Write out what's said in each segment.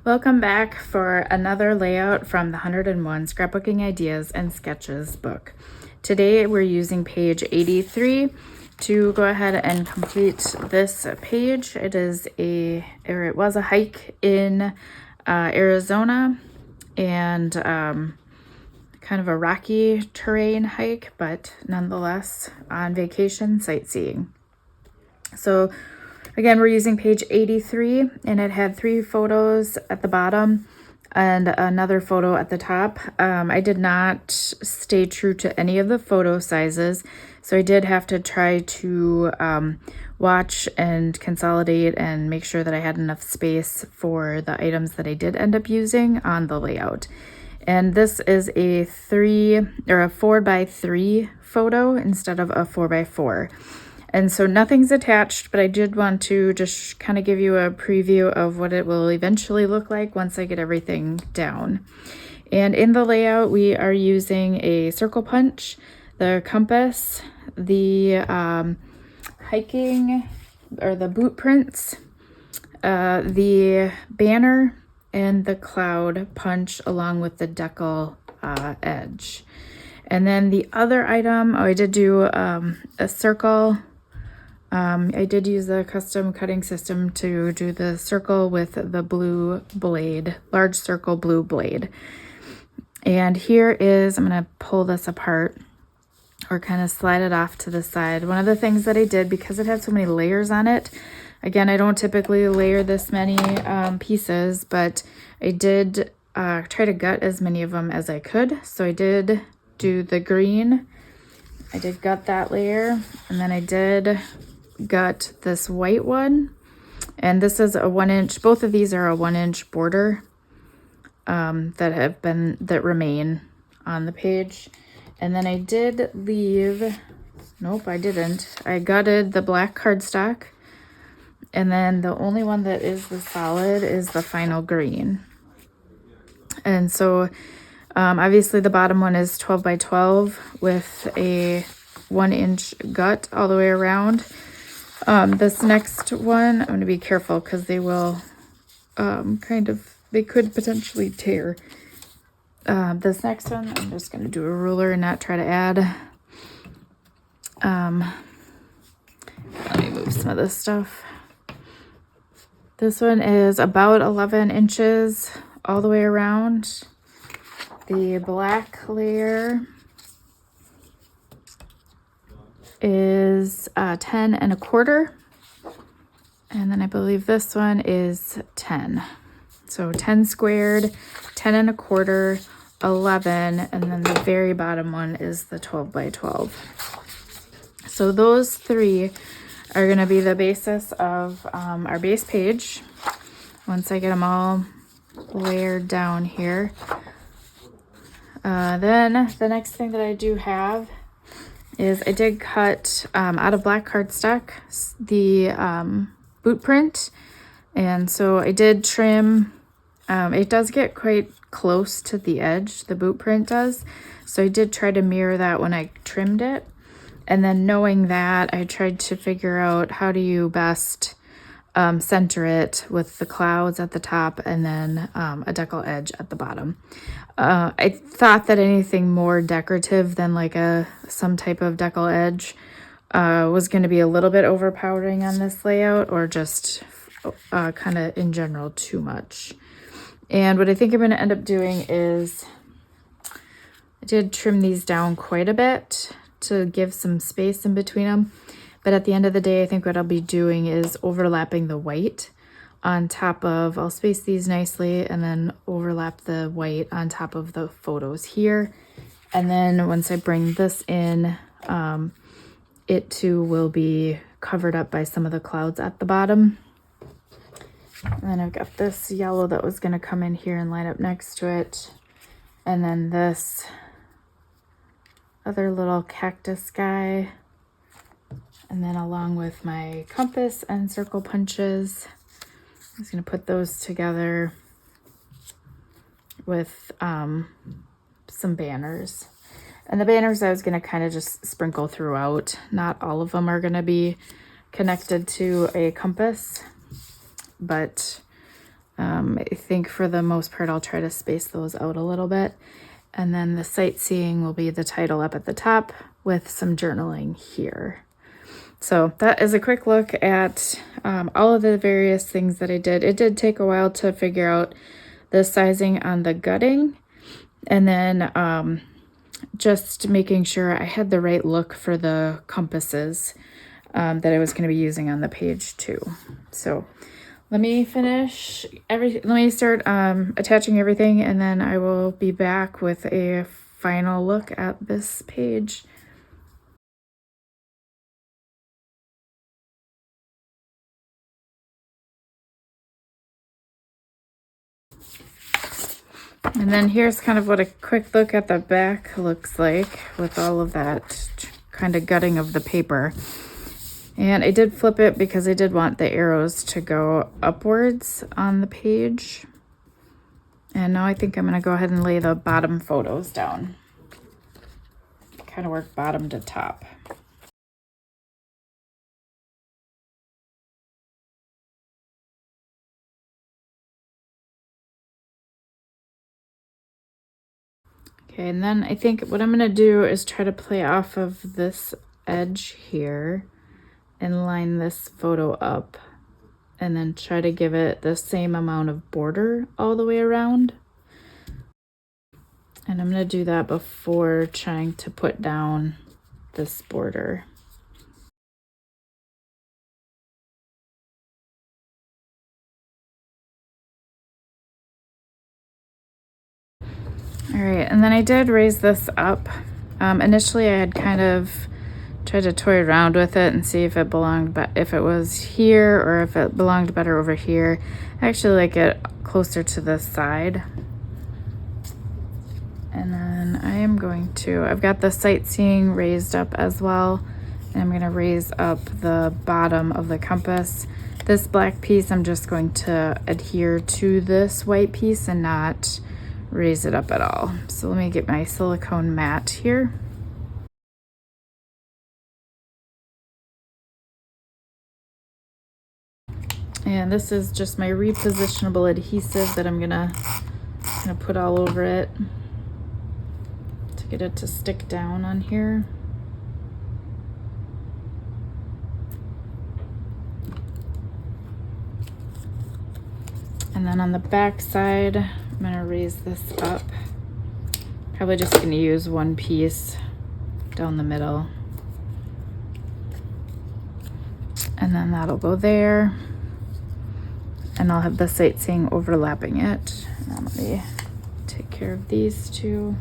Welcome back for another layout from the 101 Scrapbooking Ideas and Sketches book. Today we're using page 83 to go ahead and complete this page. It was a hike in Arizona, and kind of a rocky terrain hike, but nonetheless on vacation sightseeing. So again, we're using page 83, and it had 3 photos at the bottom and another photo at the top. I did not stay true to any of the photo sizes, so I did have to try to watch and consolidate and make sure that I had enough space for the items that I did end up using on the layout. And this is a 4x3 photo instead of a 4x4. And so nothing's attached, but I did want to just kind of give you a preview of what it will eventually look like once I get everything down. And in the layout, we are using a circle punch, the compass, the hiking or the boot prints, the banner, and the cloud punch along with the deckle edge. And then the other item, I did do a circle. I did use the custom cutting system to do the circle with the blue blade, large circle blue blade. And here is, I'm going to pull this apart or kind of slide it off to the side. One of the things that I did, because it had so many layers on it, again, I don't typically layer this many pieces, but I did try to gut as many of them as I could. So I did do the green. I did gut that layer, and then I did gut this white one, and this is a 1 inch. Both of these are a 1 inch border that remain on the page. And then I did leave, nope, I didn't. I gutted the black cardstock, and then the only one that is the solid is the final green. And so obviously the bottom one is 12 by 12 with a 1 inch gut all the way around. This next one, I'm going to be careful because they will they could potentially tear. This next one, I'm just going to do a ruler and not try to add. Let me move some of this stuff. This one is about 11 inches all the way around. The black layer is 10 1/4, and then I believe this one is 10. So 10 squared, 10 1/4, 11, and then the very bottom one is the 12 by 12. So those 3 are going to be the basis of our base page once I get them all layered down here. Then the next thing that I do have is I did cut out of black cardstock the boot print, and so I did trim. It does get quite close to the edge, the boot print does, so I did try to mirror that when I trimmed it. And then knowing that, I tried to figure out how do you best center it with the clouds at the top and then a deckle edge at the bottom. I thought that anything more decorative than like some type of deckle edge was going to be a little bit overpowering on this layout, or just kind of in general too much. And what I think I'm going to end up doing is I did trim these down quite a bit to give some space in between them. But at the end of the day, I think what I'll be doing is overlapping the white on top of, I'll space these nicely and then overlap the white on top of the photos here. And then once I bring this in, it too will be covered up by some of the clouds at the bottom. And then I've got this yellow that was going to come in here and line up next to it. And then this other little cactus guy. And then along with my compass and circle punches, I'm just going to put those together with some banners. And the banners I was going to kind of just sprinkle throughout. Not all of them are going to be connected to a compass, but I think for the most part, I'll try to space those out a little bit. And then the sightseeing will be the title up at the top with some journaling here. So that is a quick look at all of the various things that I did. It did take a while to figure out the sizing on the gutting, and then just making sure I had the right look for the compasses that I was going to be using on the page too. So let me start attaching everything, and then I will be back with a final look at this page. And then here's kind of what a quick look at the back looks like with all of that kind of gutting of the paper. And I did flip it because I did want the arrows to go upwards on the page. And now I think I'm going to go ahead and lay the bottom photos down. Kind of work bottom to top. Okay, and then I think what I'm going to do is try to play off of this edge here and line this photo up, and then try to give it the same amount of border all the way around. And I'm going to do that before trying to put down this border. All right, and then I did raise this up. Initially I had kind of tried to toy around with it and see if it belonged, but if it was here or if it belonged better over here. I actually like it closer to this side. And then I am going to, I've got the sightseeing raised up as well. And I'm going to raise up the bottom of the compass. This black piece, I'm just going to adhere to this white piece and not raise it up at all. So let me get my silicone mat here. And this is just my repositionable adhesive that I'm gonna put all over it to get it to stick down on here. And then on the back side, I'm gonna raise this up. Probably just gonna use one piece down the middle. And then that'll go there. And I'll have the sightseeing overlapping it. Now let me take care of these two.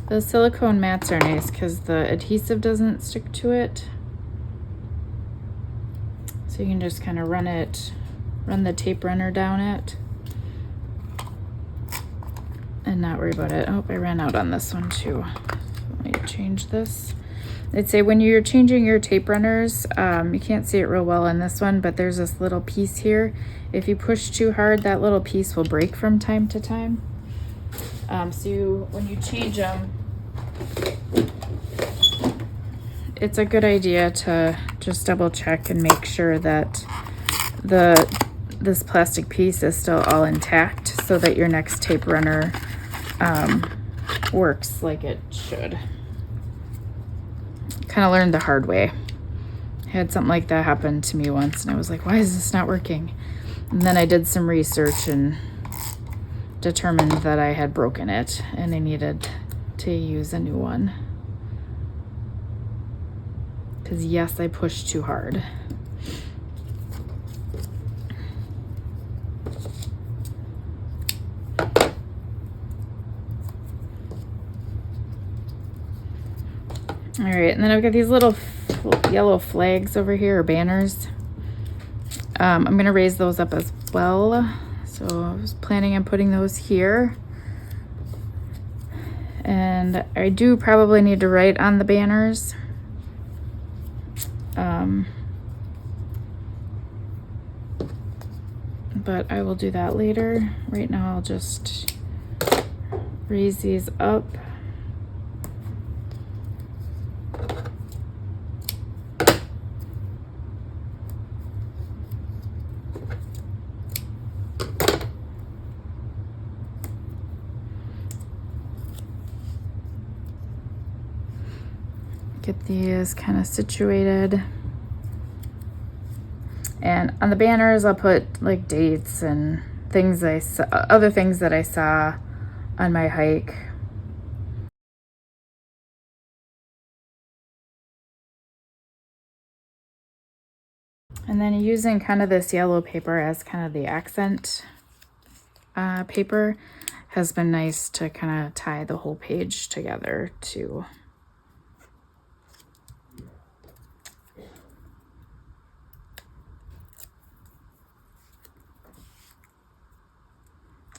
The silicone mats are nice because the adhesive doesn't stick to it. So you can just kind of run the tape runner down it and not worry about it. Oh, I ran out on this one too. Let me change this. I'd say when you're changing your tape runners, you can't see it real well in this one, but there's this little piece here. If you push too hard, that little piece will break from time to time. When you change them, it's a good idea to just double check and make sure that this plastic piece is still all intact so that your next tape runner works like it should. Kind of learned the hard way. I had something like that happen to me once and I was like, why is this not working? And then I did some research and determined that I had broken it and I needed to use a new one. Because yes, I pushed too hard. All right, and then I've got these little yellow flags over here, or banners. I'm gonna raise those up as well. So I was planning on putting those here. And I do probably need to write on the banners. But I will do that later. Right now I'll just raise these up. Get these kind of situated. And on the banners, I'll put like dates and things I saw, other things that I saw on my hike. And then using kind of this yellow paper as kind of the accent paper has been nice to kind of tie the whole page together too.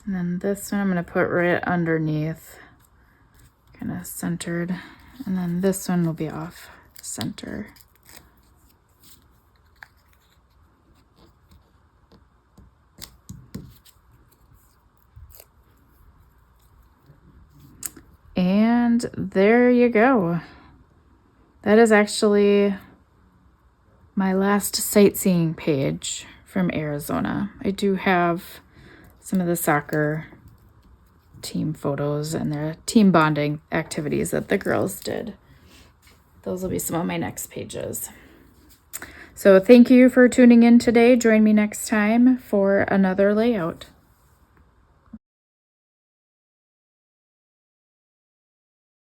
And then this one I'm going to put right underneath, kind of centered. And then this one will be off center. And there you go. That is actually my last sightseeing page from Arizona. I do have some of the soccer team photos and their team bonding activities that the girls did. Those will be some of my next pages. So thank you for tuning in today. Join me next time for another layout.